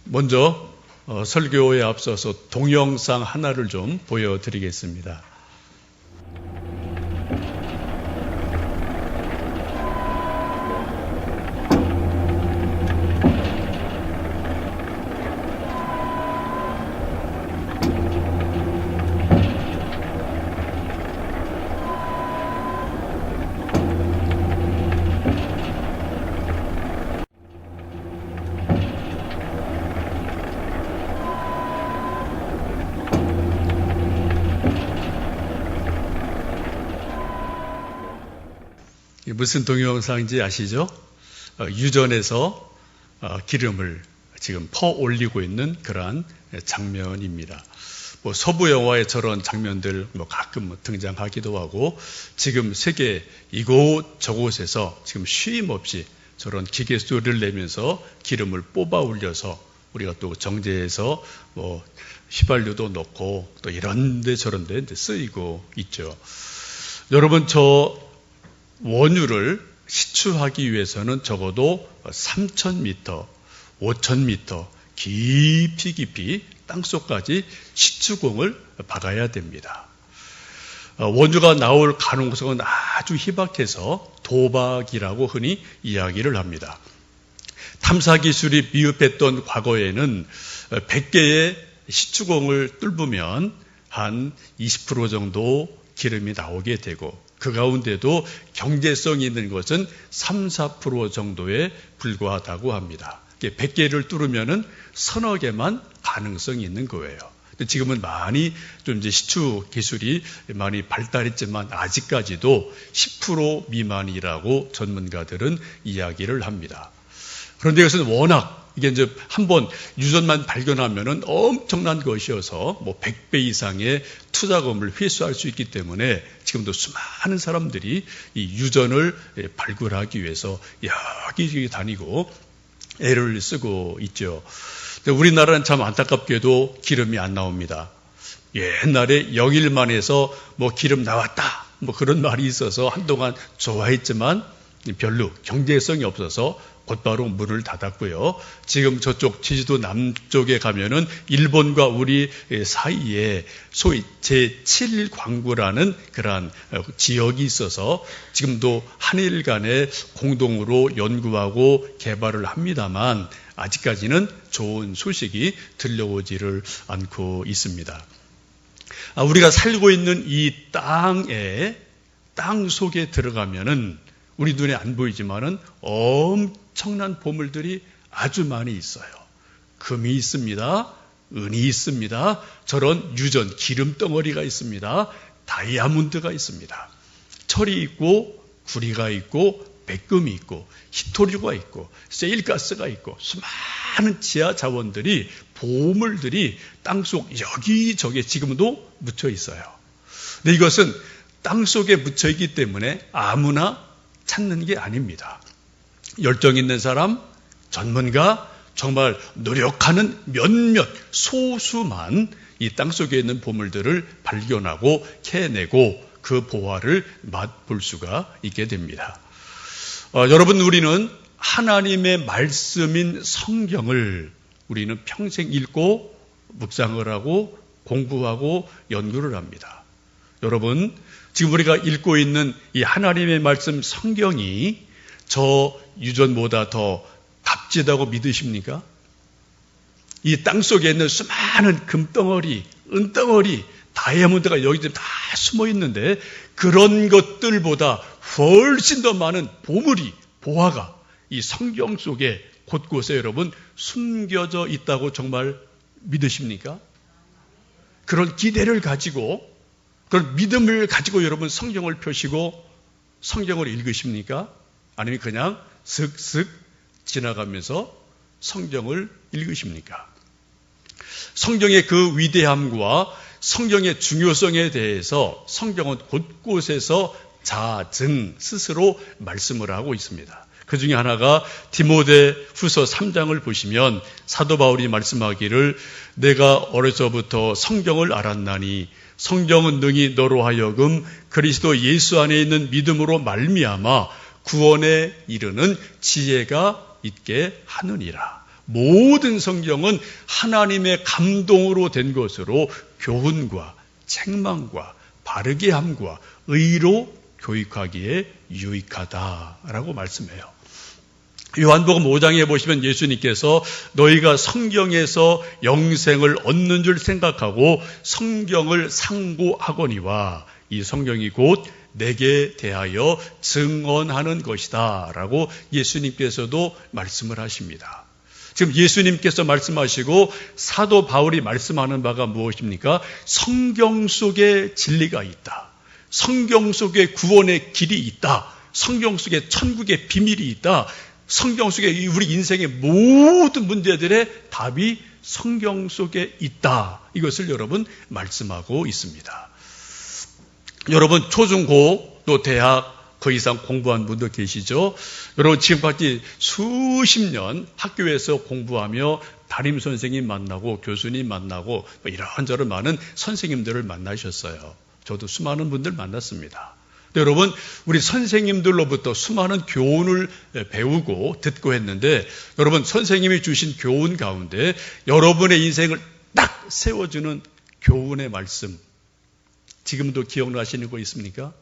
먼저 설교에 앞서서 동영상 하나를 좀 보여드리겠습니다. 무슨 동영상인지 아시죠? 유전에서 기름을 지금 퍼 올리고 있는 그러한 장면입니다. 서부 영화에 저런 장면들 가끔 등장하기도 하고, 지금 세계 이곳 저곳에서 지금 쉼 없이 저런 기계 소리를 내면서 기름을 뽑아 올려서 우리가 또 정제해서 휘발유도 넣고 또 이런데 저런데 쓰이고 있죠. 여러분, 저 원유를 시추하기 위해서는 적어도 3,000m, 5,000m 깊이 땅속까지 시추공을 박아야 됩니다. 원유가 나올 가능성은 아주 희박해서 도박이라고 흔히 이야기를 합니다. 탐사 기술이 미흡했던 과거에는 100개의 시추공을 뚫으면 한 20% 정도 기름이 나오게 되고, 그 가운데도 경제성이 있는 것은 3, 4% 정도에 불과하다고 합니다. 100개를 뚫으면은 서너 개만 가능성이 있는 거예요. 지금은 많이 좀 이제 시추 기술이 많이 발달했지만 아직까지도 10% 미만이라고 전문가들은 이야기를 합니다. 그런데 이것은 워낙 이게 이제 한번 유전만 발견하면은 엄청난 것이어서 100배 이상의 투자금을 회수할 수 있기 때문에 지금도 수많은 사람들이 이 유전을 발굴하기 위해서 여기저기 다니고 애를 쓰고 있죠. 우리나라는 참 안타깝게도 기름이 안 나옵니다. 옛날에 영일만에서 기름 나왔다 그런 말이 있어서 한동안 좋아했지만 별로 경제성이 없어서 곧바로 문을 닫았고요. 지금 저쪽 제주도 남쪽에 가면은 일본과 우리 사이에 소위 제7광구라는 그러한 지역이 있어서 지금도 한일 간에 공동으로 연구하고 개발을 합니다만 아직까지는 좋은 소식이 들려오지를 않고 있습니다. 우리가 살고 있는 이 땅 속에 들어가면은 우리 눈에 안 보이지만은 엄청난 보물들이 아주 많이 있어요. 금이 있습니다. 은이 있습니다. 저런 유전 기름 덩어리가 있습니다. 다이아몬드가 있습니다. 철이 있고 구리가 있고 백금이 있고 히토류가 있고 세일가스가 있고 수많은 지하 자원들이 보물들이 땅속 여기저기 지금도 묻혀 있어요. 근데 이것은 땅속에 묻혀 있기 때문에 아무나 찾는 게 아닙니다. 열정 있는 사람, 전문가, 정말 노력하는 몇몇 소수만 이 땅속에 있는 보물들을 발견하고 캐내고 그 보화를 맛볼 수가 있게 됩니다. 여러분, 우리는 하나님의 말씀인 성경을 우리는 평생 읽고 묵상을 하고 공부하고 연구를 합니다. 여러분, 지금 우리가 읽고 있는 이 하나님의 말씀 성경이 저 유전보다 더 값지다고 믿으십니까? 이 땅속에 있는 수많은 금덩어리, 은덩어리, 다이아몬드가 여기저기 다 숨어 있는데 그런 것들보다 훨씬 더 많은 보물이, 보화가 이 성경 속에 곳곳에 여러분 숨겨져 있다고 정말 믿으십니까? 그런 기대를 가지고, 그런 믿음을 가지고 여러분 성경을 펴시고 성경을 읽으십니까? 아니면 그냥 슥슥 지나가면서 성경을 읽으십니까? 성경의 그 위대함과 성경의 중요성에 대해서 성경은 곳곳에서 자증 스스로 말씀을 하고 있습니다. 그 중에 하나가 디모데후서 3장을 보시면 사도 바울이 말씀하기를 내가 어려서부터 성경을 알았나니 성경은 능히 너로 하여금 그리스도 예수 안에 있는 믿음으로 말미암아 구원에 이르는 지혜가 있게 하느니라. 모든 성경은 하나님의 감동으로 된 것으로 교훈과 책망과 바르게 함과 의로 교육하기에 유익하다라고 말씀해요. 요한복음 5장에 보시면 예수님께서 너희가 성경에서 영생을 얻는 줄 생각하고 성경을 상고하거니와 이 성경이 곧 내게 대하여 증언하는 것이다 라고 예수님께서도 말씀을 하십니다. 지금 예수님께서 말씀하시고 사도 바울이 말씀하는 바가 무엇입니까? 성경 속에 진리가 있다. 성경 속에 구원의 길이 있다. 성경 속에 천국의 비밀이 있다. 성경 속에 우리 인생의 모든 문제들의 답이 성경 속에 있다. 이것을 여러분 말씀하고 있습니다. 여러분 초중고 또 대학 그 이상 공부한 분도 계시죠? 여러분 지금까지 수십 년 학교에서 공부하며 담임 선생님 만나고 교수님 만나고 이런저런 많은 선생님들을 만나셨어요. 저도 수많은 분들 만났습니다. 여러분 우리 선생님들로부터 수많은 교훈을 배우고 듣고 했는데 여러분 선생님이 주신 교훈 가운데 여러분의 인생을 딱 세워주는 교훈의 말씀 지금도 기억나시는 거 있습니까?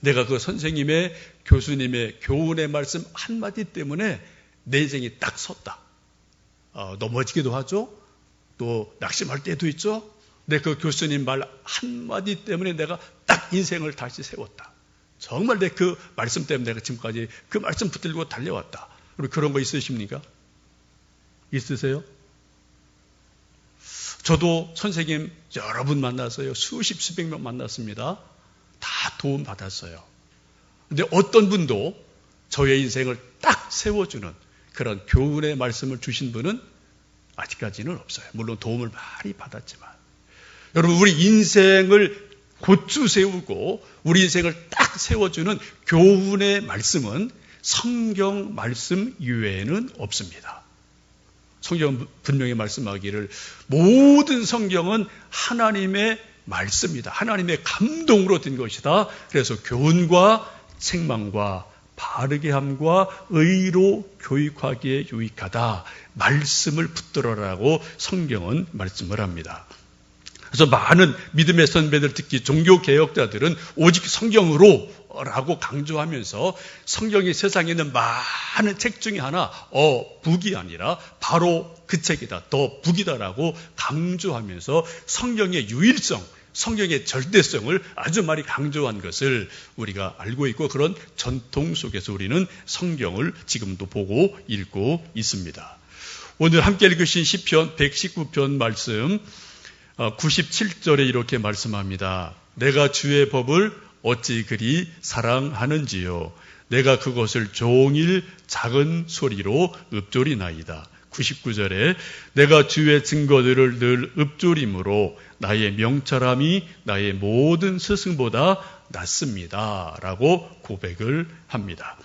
내가 그 선생님의 교수님의 교훈의 말씀 한마디 때문에 내 인생이 딱 섰다. 넘어지기도 하죠. 또 낙심할 때도 있죠. 내 그 교수님 말 한마디 때문에 내가 딱 인생을 다시 세웠다. 정말 내 그 말씀 때문에 내가 지금까지 그 말씀 붙들고 달려왔다. 그런 거 있으십니까? 있으세요? 저도 선생님 여러 분 만났어요. 수십 수백 명 만났습니다. 다 도움 받았어요. 근데 어떤 분도 저의 인생을 딱 세워주는 그런 교훈의 말씀을 주신 분은 아직까지는 없어요. 물론 도움을 많이 받았지만. 여러분 우리 인생을 곧주 세우고 우리 인생을 딱 세워주는 교훈의 말씀은 성경 말씀 이외에는 없습니다. 성경은 분명히 말씀하기를 모든 성경은 하나님의 말씀이다. 하나님의 감동으로 된 것이다. 그래서 교훈과 책망과 바르게 함과 의로 교육하기에 유익하다. 말씀을 붙들어라고 성경은 말씀을 합니다. 그래서 많은 믿음의 선배들 특히 종교개혁자들은 오직 성경으로 라고 강조하면서 성경이 세상에 있는 많은 책 중에 하나 북이 아니라 바로 그 책이다. 더 북이다라고 강조하면서 성경의 유일성, 성경의 절대성을 아주 많이 강조한 것을 우리가 알고 있고 그런 전통 속에서 우리는 성경을 지금도 보고 읽고 있습니다. 오늘 함께 읽으신 시편 119편 말씀 97절에 이렇게 말씀합니다. 내가 주의 법을 어찌 그리 사랑하는지요. 내가 그것을 종일 작은 소리로 읊조리나이다. 99절에 내가 주의 증거들을 늘 읊조림으로 나의 명철함이 나의 모든 스승보다 낫습니다. 라고 고백을 합니다.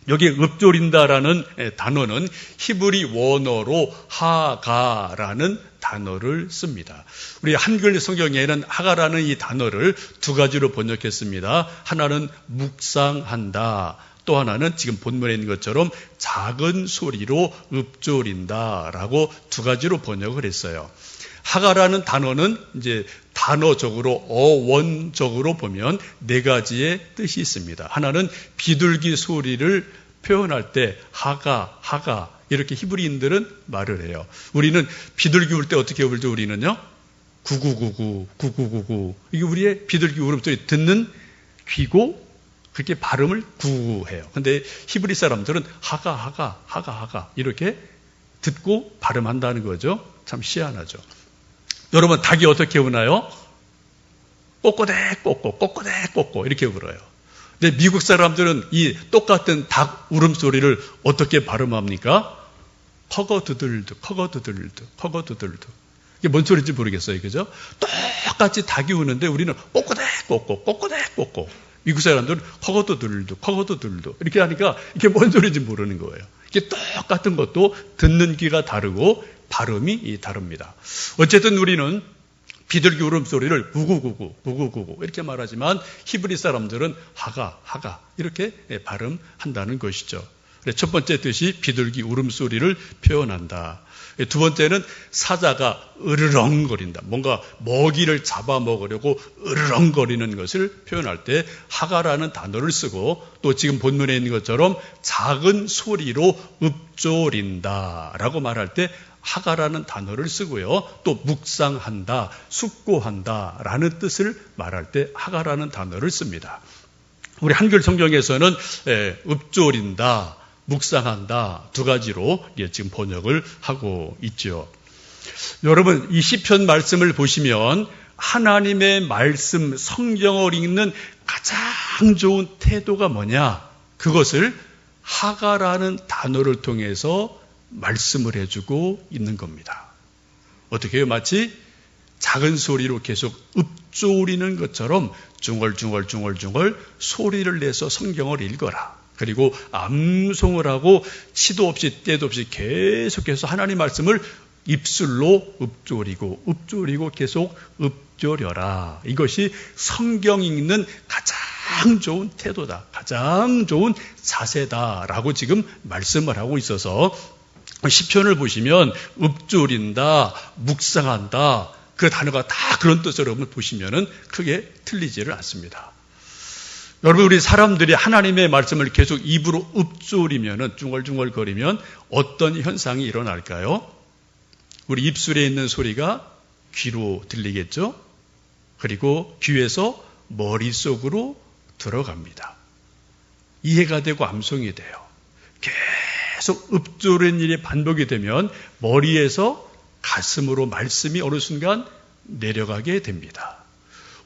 여기 읊조린다라는 단어는 히브리 원어로 하가라는 단어를 씁니다. 우리 한글 성경에는 하가라는 이 단어를 두 가지로 번역했습니다. 하나는 묵상한다. 또 하나는 지금 본문에 있는 것처럼 작은 소리로 읊조린다라고 두 가지로 번역을 했어요. 하가라는 단어는 이제 단어적으로 어원적으로 보면 네 가지의 뜻이 있습니다. 하나는 비둘기 소리를 표현할 때 하가 이렇게 히브리인들은 말을 해요. 우리는 비둘기 울 때 어떻게 울죠? 우리는요. 구구구구 이게 우리의 비둘기 울음소리 듣는 귀고 그렇게 발음을 구구해요. 근데 히브리 사람들은 하가 이렇게 듣고 발음한다는 거죠. 참 희한하죠. 여러분 닭이 어떻게 우나요? 꼬꼬대 꼬꼬 이렇게 울어요. 근데 미국 사람들은 이 똑같은 닭 울음소리를 어떻게 발음합니까? 커거두들드. 이게 뭔 소리인지 모르겠어요. 그죠? 똑같이 닭이 우는데 우리는 꼬꼬대 꼬꼬. 미국 사람들은 커거두들드 이렇게 하니까 이게 뭔 소리인지 모르는 거예요. 이게 똑같은 것도 듣는 귀가 다르고 발음이 다릅니다. 어쨌든 우리는 비둘기 울음소리를 구구구구 이렇게 말하지만 히브리 사람들은 하가 이렇게 발음한다는 것이죠. 첫 번째 뜻이 비둘기 울음소리를 표현한다. 두 번째는 사자가 으르렁거린다. 뭔가 먹이를 잡아먹으려고 으르렁거리는 것을 표현할 때 하가라는 단어를 쓰고, 또 지금 본문에 있는 것처럼 작은 소리로 읊조린다라고 말할 때 하가라는 단어를 쓰고요. 또 묵상한다, 숙고한다라는 뜻을 말할 때 하가라는 단어를 씁니다. 우리 한글 성경에서는 읊조린다, 묵상한다 두 가지로 지금 번역을 하고 있죠. 여러분, 이 시편 말씀을 보시면 하나님의 말씀, 성경을 읽는 가장 좋은 태도가 뭐냐? 그것을 하가라는 단어를 통해서 말씀을 해주고 있는 겁니다. 어떻게 해요? 마치 작은 소리로 계속 읊조리는 것처럼 중얼중얼 소리를 내서 성경을 읽어라. 그리고 암송을 하고 시도 없이 때도 없이 계속해서 하나님 말씀을 입술로 읊조리고 계속 읊조려라. 이것이 성경 읽는 가장 좋은 태도다. 가장 좋은 자세다라고 지금 말씀을 하고 있어서 시편을 보시면 읊조린다, 묵상한다, 그 단어가 다 그런 뜻으로 보시면은 크게 틀리지를 않습니다. 여러분, 우리 사람들이 하나님의 말씀을 계속 입으로 읊조리면은, 중얼중얼거리면 어떤 현상이 일어날까요? 우리 입술에 있는 소리가 귀로 들리겠죠? 그리고 귀에서 머릿속으로 들어갑니다. 이해가 되고 암송이 돼요. 계속 읊조리는 일이 반복이 되면 머리에서 가슴으로 말씀이 어느 순간 내려가게 됩니다.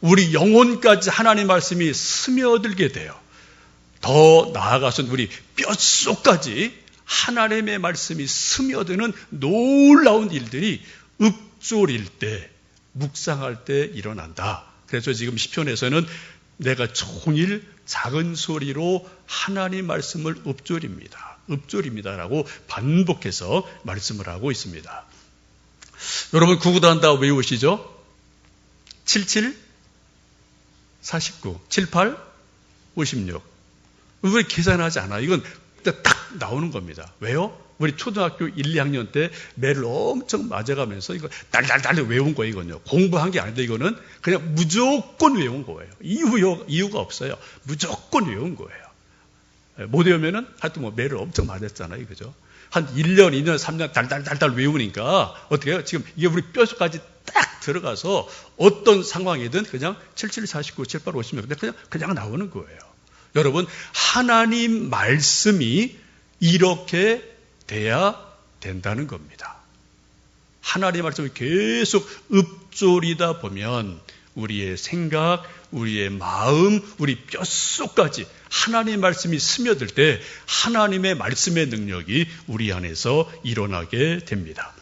우리 영혼까지 하나님 말씀이 스며들게 돼요. 더 나아가서 우리 뼛속까지 하나님의 말씀이 스며드는 놀라운 일들이 읊조릴 때, 묵상할 때 일어난다. 그래서 지금 시편에서는 내가 종일 작은 소리로 하나님 말씀을 읊조립니다라고 반복해서 말씀을 하고 있습니다. 여러분, 구구단다 외우시죠? 77, 49, 78, 56. 우리 계산하지 않아요. 이건 딱 나오는 겁니다. 왜요? 우리 초등학교 1, 2학년 때 매를 엄청 맞아가면서 이거 달달달 외운 거예요, 이건요. 공부한 게 아닌데 이거는 그냥 무조건 외운 거예요. 이유가 없어요. 무조건 외운 거예요. 못 외우면은 하여튼 뭐 매를 엄청 맞았잖아요, 그죠? 한 1년, 2년, 3년 달달달달 외우니까 어떻게 해요? 지금 이게 우리 뼛속까지 딱 들어가서 어떤 상황이든 그냥 77, 49, 78, 56 그냥 나오는 거예요. 여러분, 하나님 말씀이 이렇게 돼야 된다는 겁니다. 하나님 말씀을 계속 읊조리다 보면 우리의 생각, 우리의 마음, 우리 뼛속까지 하나님 말씀이 스며들 때 하나님의 말씀의 능력이 우리 안에서 일어나게 됩니다.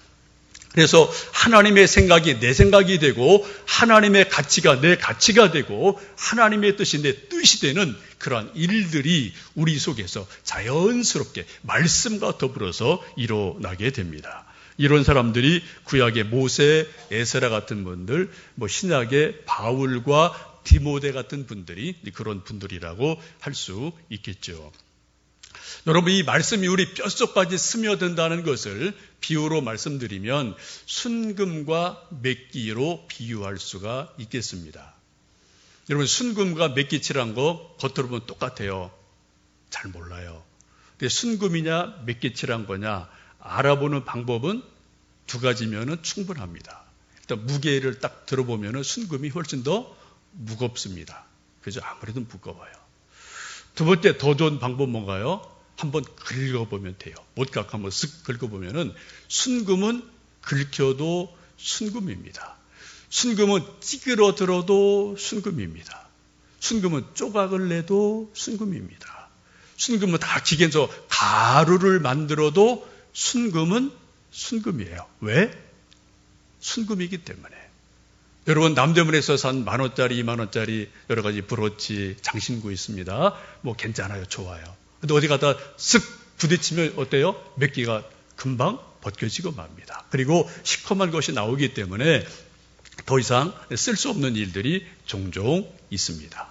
그래서 하나님의 생각이 내 생각이 되고 하나님의 가치가 내 가치가 되고 하나님의 뜻이 내 뜻이 되는 그러한 일들이 우리 속에서 자연스럽게 말씀과 더불어서 일어나게 됩니다. 이런 사람들이 구약의 모세, 에스라 같은 분들, 신약의 바울과 디모데 같은 분들이 그런 분들이라고 할 수 있겠죠. 여러분, 이 말씀이 우리 뼛속까지 스며든다는 것을 비유로 말씀드리면 순금과 메기로 비유할 수가 있겠습니다. 여러분, 순금과 메기 칠한 거 겉으로 보면 똑같아요. 잘 몰라요. 근데 순금이냐 메기 칠한 거냐 알아보는 방법은 두 가지면은 충분합니다. 일단 무게를 딱 들어보면은 순금이 훨씬 더 무겁습니다. 그죠? 아무래도 무거워요. 두 번째 더 좋은 방법 뭔가요? 한번 긁어보면 돼요. 못각 한번 쓱 긁어보면은 순금은 긁혀도 순금입니다. 순금은 찌그러들어도 순금입니다. 순금은 조각을 내도 순금입니다. 순금은 다 기계에서 가루를 만들어도 순금은 순금이에요. 왜? 순금이기 때문에. 여러분, 남대문에서 산 10,000원짜리, 20,000원짜리 여러 가지 브로치, 장신구 있습니다. 괜찮아요. 좋아요. 근데 어디 가다 쓱 부딪히면 어때요? 몇 개가 금방 벗겨지고 맙니다. 그리고 시커먼 것이 나오기 때문에 더 이상 쓸 수 없는 일들이 종종 있습니다.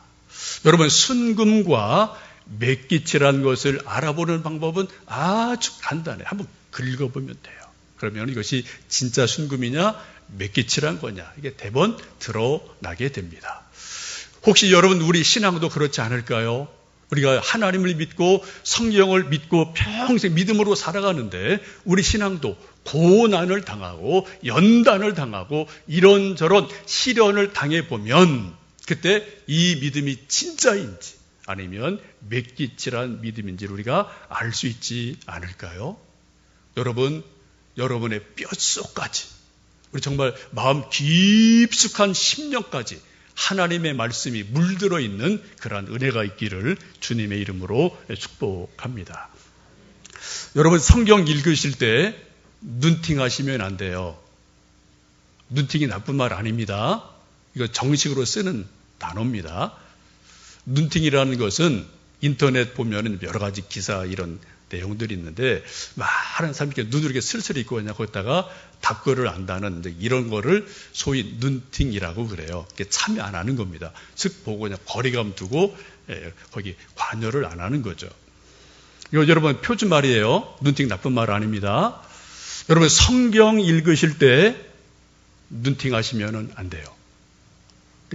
여러분, 순금과 몇 기치라는 것을 알아보는 방법은 아주 간단해요. 한번 긁어보면 돼요. 그러면 이것이 진짜 순금이냐, 몇 기치란 거냐, 이게 대번 드러나게 됩니다. 혹시 여러분 우리 신앙도 그렇지 않을까요? 우리가 하나님을 믿고 성경을 믿고 평생 믿음으로 살아가는데 우리 신앙도 고난을 당하고 연단을 당하고 이런저런 시련을 당해보면 그때 이 믿음이 진짜인지 아니면 몇 기치란 믿음인지를 우리가 알 수 있지 않을까요? 여러분, 여러분의 뼛속까지 우리 정말 마음 깊숙한 심령까지 하나님의 말씀이 물들어 있는 그러한 은혜가 있기를 주님의 이름으로 축복합니다. 여러분 성경 읽으실 때 눈팅하시면 안 돼요. 눈팅이 나쁜 말 아닙니다. 이거 정식으로 쓰는 단어입니다. 눈팅이라는 것은 인터넷 보면 여러 가지 기사 이런 내용들이 있는데 많은 사람이 이렇게 눈을 이렇게 슬슬 있고 그냥 거기다가 답글을 안다는 이런 거를 소위 눈팅이라고 그래요. 참여 안 하는 겁니다. 즉 보고 그냥 거리감 두고 거기 관여를 안 하는 거죠. 이거 여러분 표준말이에요. 눈팅 나쁜 말 아닙니다. 여러분 성경 읽으실 때 눈팅하시면 안 돼요.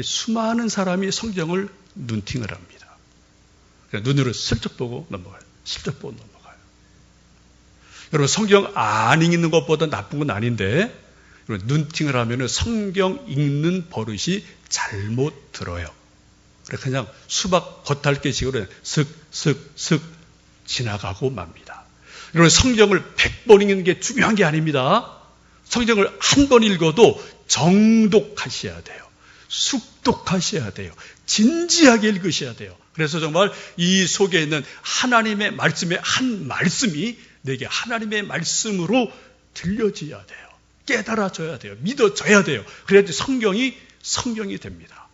수많은 사람이 성경을 눈팅을 합니다. 눈으로 슬쩍 보고 넘어가요. 슬쩍 보고 넘어가요. 여러분 성경 안 읽는 것보다 나쁜 건 아닌데 눈팅을 하면 성경 읽는 버릇이 잘못 들어요. 그냥 수박 겉핥기식으로 슥슥슥 지나가고 맙니다. 여러분 성경을 100번 읽는 게 중요한 게 아닙니다. 성경을 한 번 읽어도 정독하셔야 돼요. 숙독하셔야 돼요. 진지하게 읽으셔야 돼요. 그래서 정말 이 속에 있는 하나님의 말씀의 한 말씀이 내게 하나님의 말씀으로 들려져야 돼요. 깨달아져야 돼요. 믿어져야 돼요. 그래야지 성경이 됩니다.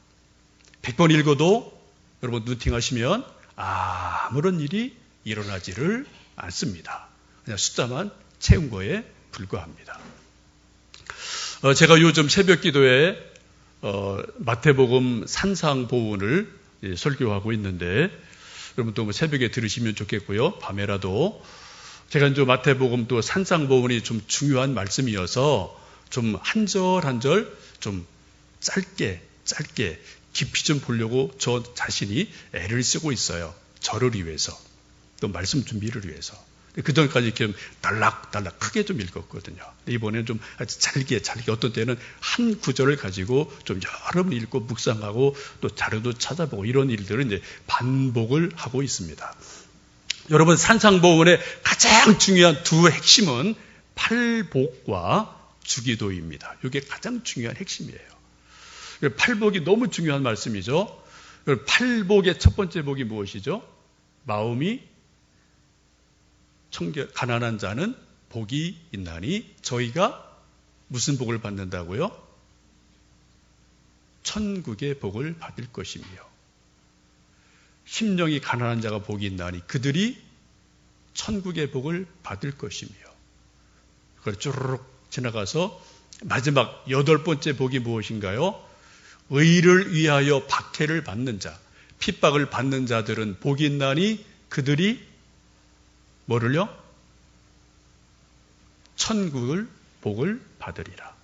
100번 읽어도 여러분 눈팅하시면 아무런 일이 일어나지를 않습니다. 그냥 숫자만 채운 거에 불과합니다. 제가 요즘 새벽 기도에 마태복음 산상보훈을 설교하고 있는데 여러분 또 새벽에 들으시면 좋겠고요. 밤에라도 제가 이제 마태복음 또 산상보훈이 좀 중요한 말씀이어서 좀 한 절 한 절 좀 짧게 깊이 좀 보려고 저 자신이 애를 쓰고 있어요. 저를 위해서 또 말씀 준비를 위해서. 그 전까지 이렇게 달락달락 크게 좀 읽었거든요. 이번에는 좀 아주 잘게 어떤 때는 한 구절을 가지고 좀 여러 번 읽고 묵상하고 또 자료도 찾아보고 이런 일들을 이제 반복을 하고 있습니다. 여러분 산상보훈의 가장 중요한 두 핵심은 팔복과 주기도입니다. 이게 가장 중요한 핵심이에요. 팔복이 너무 중요한 말씀이죠. 팔복의 첫 번째 복이 무엇이죠? 마음이 가난한 자는 복이 있나니 저희가 무슨 복을 받는다고요? 천국의 복을 받을 것이며 심령이 가난한 자가 복이 있나니 그들이 천국의 복을 받을 것이며 그걸 쭈르륵 지나가서 마지막 8번째 복이 무엇인가요? 의를 위하여 박해를 받는 자, 핍박을 받는 자들은 복이 있나니 그들이 뭐를요? 천국을 복을 받으리라.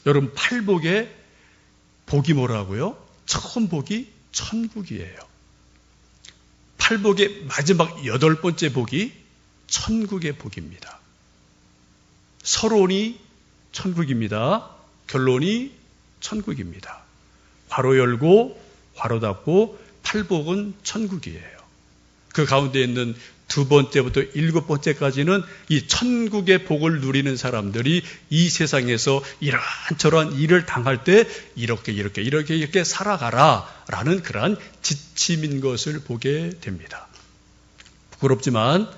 여러분 팔복의 복이 뭐라고요? 처음 복이 천국이에요. 팔복의 마지막 8번째 복이 천국의 복입니다. 서론이 천국입니다. 결론이 천국입니다. 괄호 열고 괄호 닫고 팔복은 천국이에요. 그 가운데 있는 2번째부터 7번째까지는 이 천국의 복을 누리는 사람들이 이 세상에서 이러한저러한 일을 당할 때 이렇게 살아가라라는 그러한 지침인 것을 보게 됩니다. 부끄럽지만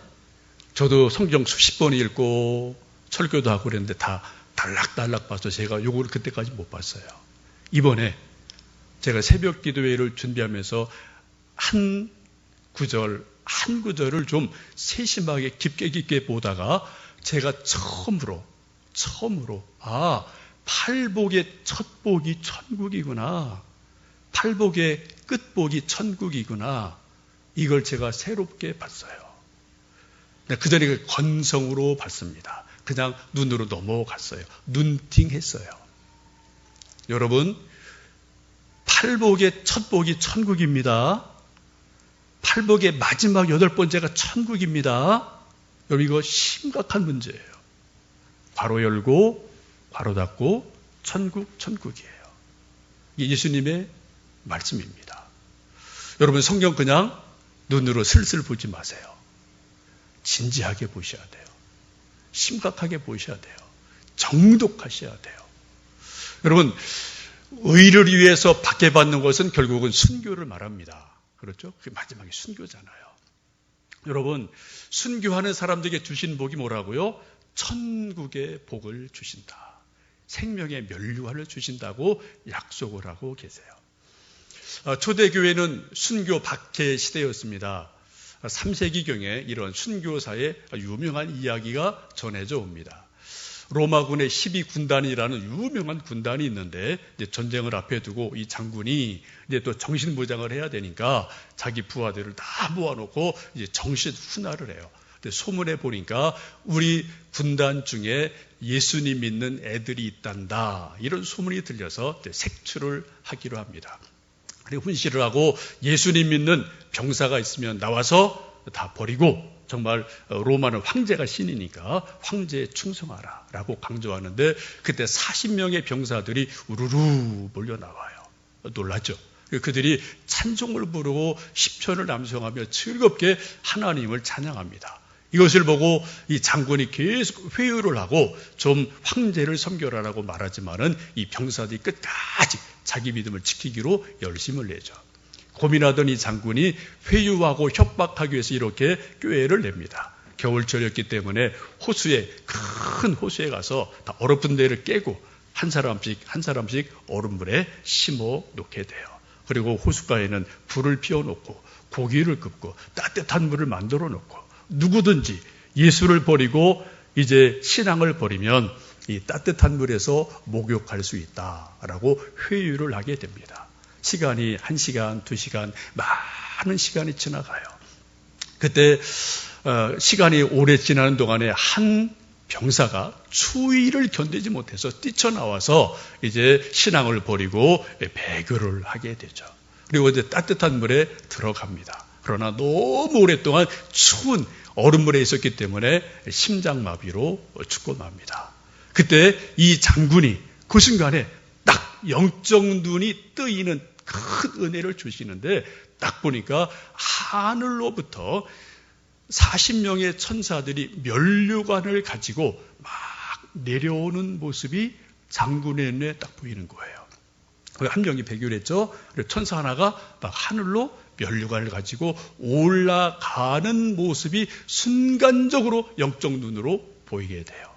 저도 성경 수십 번 읽고 설교도 하고 그랬는데 다 달락달락 봐서 제가 요거를 그때까지 못 봤어요. 이번에 제가 새벽 기도회를 준비하면서 한 구절을 좀 세심하게 깊게 보다가 제가 처음으로 팔복의 첫 복이 천국이구나. 팔복의 끝복이 천국이구나. 이걸 제가 새롭게 봤어요. 그전에 건성으로 봤습니다. 그냥 눈으로 넘어갔어요. 눈팅했어요. 여러분, 팔복의 첫 복이 천국입니다. 팔복의 마지막 8번째가 천국입니다. 여러분, 이거 심각한 문제예요. 괄호 열고 괄호 닫고 천국이에요. 이게 예수님의 말씀입니다. 여러분, 성경 그냥 눈으로 슬슬 보지 마세요. 진지하게 보셔야 돼요. 심각하게 보셔야 돼요. 정독하셔야 돼요. 여러분, 의를 위해서 박해받는 것은 결국은 순교를 말합니다. 그렇죠? 그게 마지막에 순교잖아요. 여러분, 순교하는 사람들에게 주신 복이 뭐라고요? 천국의 복을 주신다. 생명의 면류관을 주신다고 약속을 하고 계세요. 초대교회는 순교 박해 시대였습니다. 3세기경에 이런 순교사의 유명한 이야기가 전해져 옵니다. 로마군의 12군단이라는 유명한 군단이 있는데, 이제 전쟁을 앞에 두고 이 장군이 이제 또 정신무장을 해야 되니까 자기 부하들을 다 모아놓고 이제 정신 훈화를 해요. 근데 소문에 보니까 우리 군단 중에 예수님 믿는 애들이 있단다, 이런 소문이 들려서 색출을 하기로 합니다. 그리고 훈시를 하고 예수님 믿는 병사가 있으면 나와서 다 버리고, 정말 로마는 황제가 신이니까 황제에 충성하라 라고 강조하는데, 그때 40명의 병사들이 우르르 몰려 나와요. 놀랐죠. 그들이 찬송을 부르고 시편을 남성하며 즐겁게 하나님을 찬양합니다. 이것을 보고 이 장군이 계속 회유를 하고 좀 황제를 섬겨라라고 말하지만은 이 병사들이 끝까지 자기 믿음을 지키기로 열심을 내죠. 고민하던 이 장군이 회유하고 협박하기 위해서 이렇게 꾀를 냅니다. 겨울철이었기 때문에 큰 호수에 가서 다 얼어붙은 데를 깨고 한 사람씩 얼음물에 심어 놓게 돼요. 그리고 호숫가에는 불을 피워놓고 고기를 굽고 따뜻한 물을 만들어 놓고, 누구든지 예수를 버리고 이제 신앙을 버리면 이 따뜻한 물에서 목욕할 수 있다라고 회유를 하게 됩니다. 시간이 1시간, 2시간, 많은 시간이 지나가요. 그때 시간이 오래 지나는 동안에 한 병사가 추위를 견디지 못해서 뛰쳐나와서 이제 신앙을 버리고 배교를 하게 되죠. 그리고 이제 따뜻한 물에 들어갑니다. 그러나 너무 오랫동안 추운 얼음물에 있었기 때문에 심장마비로 죽고 맙니다. 그때 이 장군이 그 순간에 딱 영적 눈이 뜨이는 큰 은혜를 주시는데, 딱 보니까 하늘로부터 40명의 천사들이 면류관을 가지고 막 내려오는 모습이 장군의 눈에 딱 보이는 거예요. 한 명이 배교를 했죠. 천사 하나가 막 하늘로 면류관을 가지고 올라가는 모습이 순간적으로 영적 눈으로 보이게 돼요.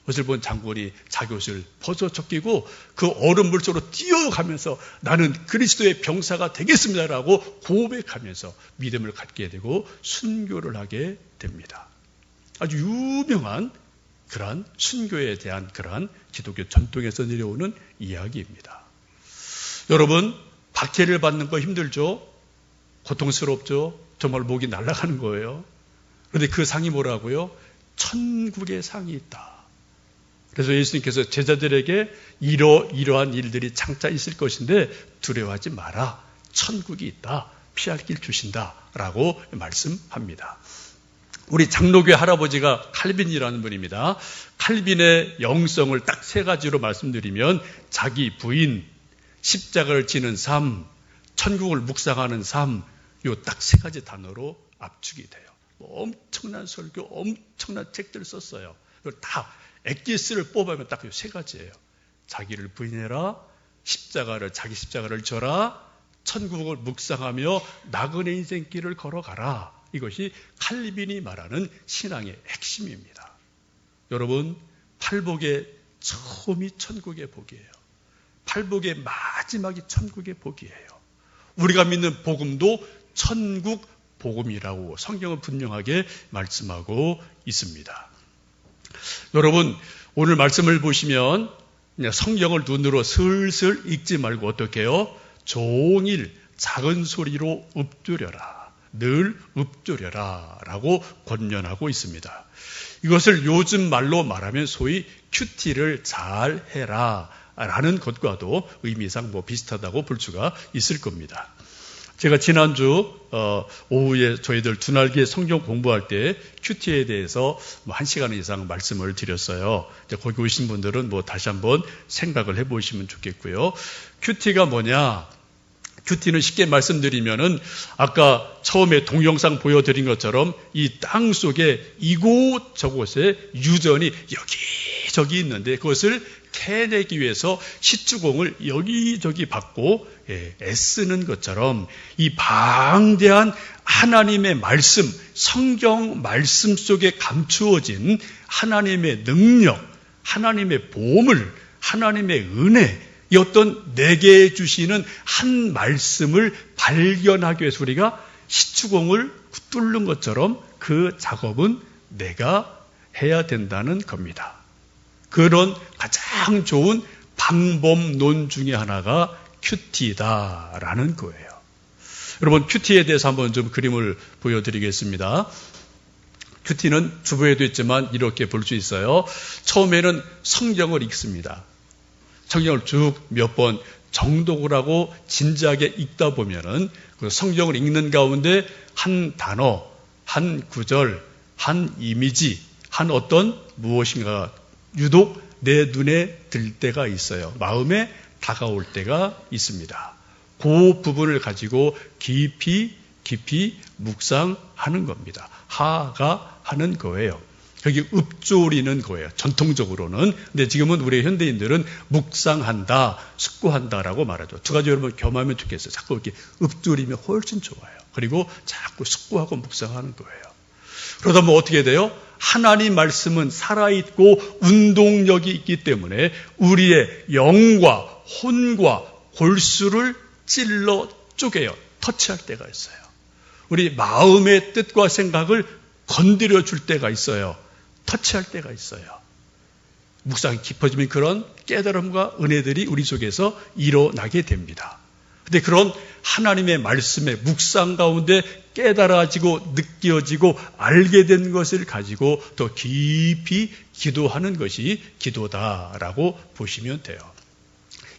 그것을 본 장군이 자기 옷을 벗어 적기고 그 얼음물 속으로 뛰어가면서 나는 그리스도의 병사가 되겠습니다라고 고백하면서 믿음을 갖게 되고 순교를 하게 됩니다. 아주 유명한 그러한 순교에 대한 그러한 기독교 전통에서 내려오는 이야기입니다. 여러분, 박해를 받는 거 힘들죠? 고통스럽죠? 정말 목이 날아가는 거예요. 그런데 그 상이 뭐라고요? 천국의 상이 있다. 그래서 예수님께서 제자들에게 이러한 일들이 장차 있을 것인데 두려워하지 마라. 천국이 있다. 피할 길 주신다. 라고 말씀합니다. 우리 장로교 할아버지가 칼빈이라는 분입니다. 칼빈의 영성을 딱 3가지로 말씀드리면 자기 부인, 십자가를 지는 삶, 천국을 묵상하는 삶, 요 딱 3가지 단어로 압축이 돼요. 엄청난 설교, 엄청난 책들을 썼어요. 이걸 다 엑기스를 뽑으면 딱 이 3가지예요. 자기를 부인해라, 자기 십자가를 져라, 천국을 묵상하며 나그네 인생길을 걸어가라. 이것이 칼빈이 말하는 신앙의 핵심입니다. 여러분, 팔복의 처음이 천국의 복이에요. 팔복의 마지막이 천국의 복이에요. 우리가 믿는 복음도 천국 복음이라고 성경은 분명하게 말씀하고 있습니다. 여러분, 오늘 말씀을 보시면 성경을 눈으로 슬슬 읽지 말고 어떻게 해요? 종일 작은 소리로 읊조려라. 늘 읊조려라 라고 권면하고 있습니다. 이것을 요즘 말로 말하면 소위 큐티를 잘 해라 라는 것과도 의미상 비슷하다고 볼 수가 있을 겁니다. 제가 지난주 오후에 저희들 두날개 성경 공부할 때 큐티에 대해서 1시간 이상 말씀을 드렸어요. 거기 오신 분들은 다시 한번 생각을 해보시면 좋겠고요. 큐티가 뭐냐? 큐티는 쉽게 말씀드리면은 아까 처음에 동영상 보여드린 것처럼 이 땅 속에 이곳저곳에 유전이 여기저기 있는데 그것을 캐내기 위해서 시추공을 여기저기 받고 애쓰는 것처럼 이 방대한 하나님의 말씀, 성경 말씀 속에 감추어진 하나님의 능력, 하나님의 보물, 하나님의 은혜, 이 어떤 내게 주시는 한 말씀을 발견하기 위해서 우리가 시추공을 뚫는 것처럼 그 작업은 내가 해야 된다는 겁니다. 그런 가장 좋은 방법론 중에 하나가 큐티다라는 거예요. 여러분, 큐티에 대해서 한번 좀 그림을 보여드리겠습니다. 큐티는 주보에도 있지만 이렇게 볼 수 있어요. 처음에는 성경을 읽습니다. 성경을 쭉 몇 번 정독을 하고 진지하게 읽다 보면은 그 성경을 읽는 가운데 한 단어, 한 구절, 한 이미지, 한 어떤 무엇인가 유독 내 눈에 들 때가 있어요. 마음에 다가올 때가 있습니다. 그 부분을 가지고 깊이 묵상하는 겁니다. 하가 하는 거예요. 여기 읊조리는 거예요. 전통적으로는. 근데 지금은 우리 현대인들은 묵상한다, 숙고한다라고 말하죠. 두 가지 여러분 겸하면 좋겠어요. 자꾸 이렇게 읊조리면 훨씬 좋아요. 그리고 자꾸 숙고하고 묵상하는 거예요. 그러다 보면 어떻게 돼요? 하나님 말씀은 살아있고 운동력이 있기 때문에 우리의 영과 혼과 골수를 찔러 쪼개요. 터치할 때가 있어요. 우리 마음의 뜻과 생각을 건드려 줄 때가 있어요. 터치할 때가 있어요. 묵상이 깊어지면 그런 깨달음과 은혜들이 우리 속에서 일어나게 됩니다. 근데 그런 하나님의 말씀의 묵상 가운데 깨달아지고 느껴지고 알게 된 것을 가지고 더 깊이 기도하는 것이 기도다라고 보시면 돼요.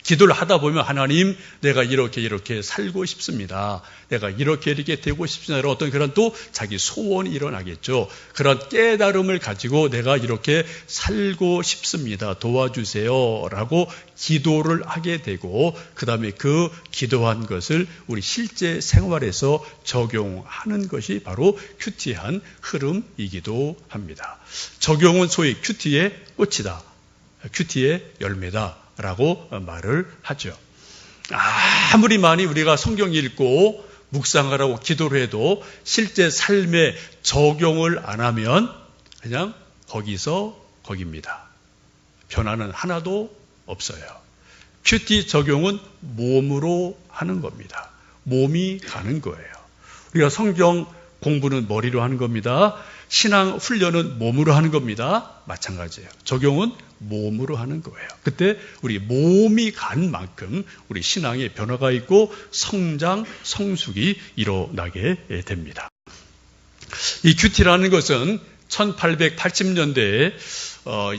기도를 하다 보면 하나님 내가 이렇게 살고 싶습니다. 내가 이렇게 되고 싶습니다. 어떤 그런 또 자기 소원이 일어나겠죠. 그런 깨달음을 가지고 내가 이렇게 살고 싶습니다. 도와주세요. 라고 기도를 하게 되고 그 다음에 그 기도한 것을 우리 실제 생활에서 적용하는 것이 바로 큐티한 흐름이기도 합니다. 적용은 소위 큐티의 꽃이다. 큐티의 열매다. 라고 말을 하죠. 아무리 많이 우리가 성경 읽고 묵상하라고 기도를 해도 실제 삶에 적용을 안 하면 그냥 거기서 거기입니다. 변화는 하나도 없어요. 큐티 적용은 몸으로 하는 겁니다. 몸이 가는 거예요. 우리가 성경 공부는 머리로 하는 겁니다. 신앙 훈련은 몸으로 하는 겁니다. 마찬가지예요. 적용은 몸으로 하는 거예요. 그때 우리 몸이 간 만큼 우리 신앙에 변화가 있고 성장, 성숙이 일어나게 됩니다. 이 큐티라는 것은 1880년대에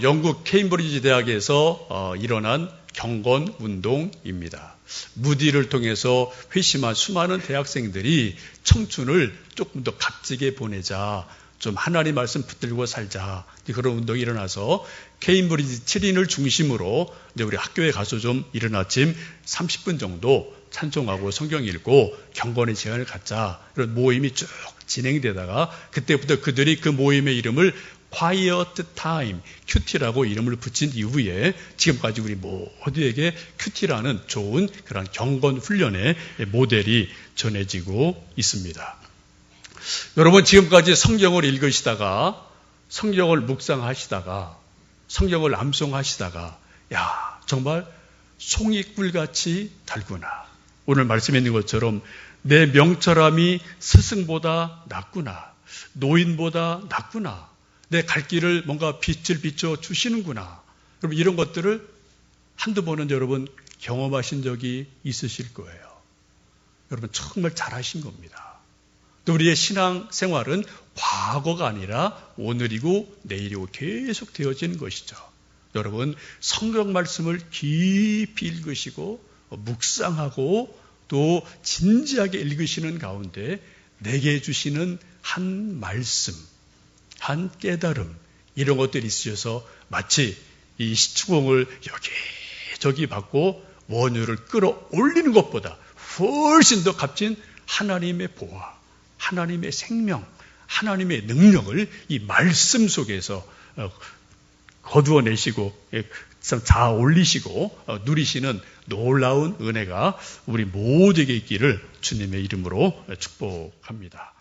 영국 케임브리지 대학에서 일어난 경건 운동입니다. 무디를 통해서 회심한 수많은 대학생들이 청춘을 조금 더 값지게 보내자, 좀 하나님 말씀 붙들고 살자, 그런 운동이 일어나서 케임브리지 7인을 중심으로 이제 우리 학교에 가서 좀 이른 아침 30분 정도 찬송하고 성경 읽고 경건의 시간을 갖자, 그런 모임이 쭉 진행되다가 그때부터 그들이 그 모임의 이름을 Quiet Time, 큐티라고 이름을 붙인 이후에 지금까지 우리 모두에게 큐티라는 좋은 그런 경건 훈련의 모델이 전해지고 있습니다. 여러분, 지금까지 성경을 읽으시다가, 성경을 묵상하시다가, 성경을 암송하시다가, 야, 정말 송이꿀같이 달구나. 오늘 말씀에 있는 것처럼 내 명철함이 스승보다 낫구나. 노인보다 낫구나. 내 갈 길을 뭔가 빛을 비춰 주시는구나. 여러분, 이런 것들을 한두 번은 여러분 경험하신 적이 있으실 거예요. 여러분, 정말 잘하신 겁니다. 또 우리의 신앙 생활은 과거가 아니라 오늘이고 내일이고 계속 되어지는 것이죠. 여러분, 성경 말씀을 깊이 읽으시고 묵상하고 또 진지하게 읽으시는 가운데 내게 주시는 한 말씀, 한 깨달음, 이런 것들이 있으셔서 마치 이 시추공을 여기저기 받고 원유를 끌어올리는 것보다 훨씬 더 값진 하나님의 보화, 하나님의 생명, 하나님의 능력을 이 말씀 속에서 거두어내시고 자아 올리시고 누리시는 놀라운 은혜가 우리 모두에게 있기를 주님의 이름으로 축복합니다.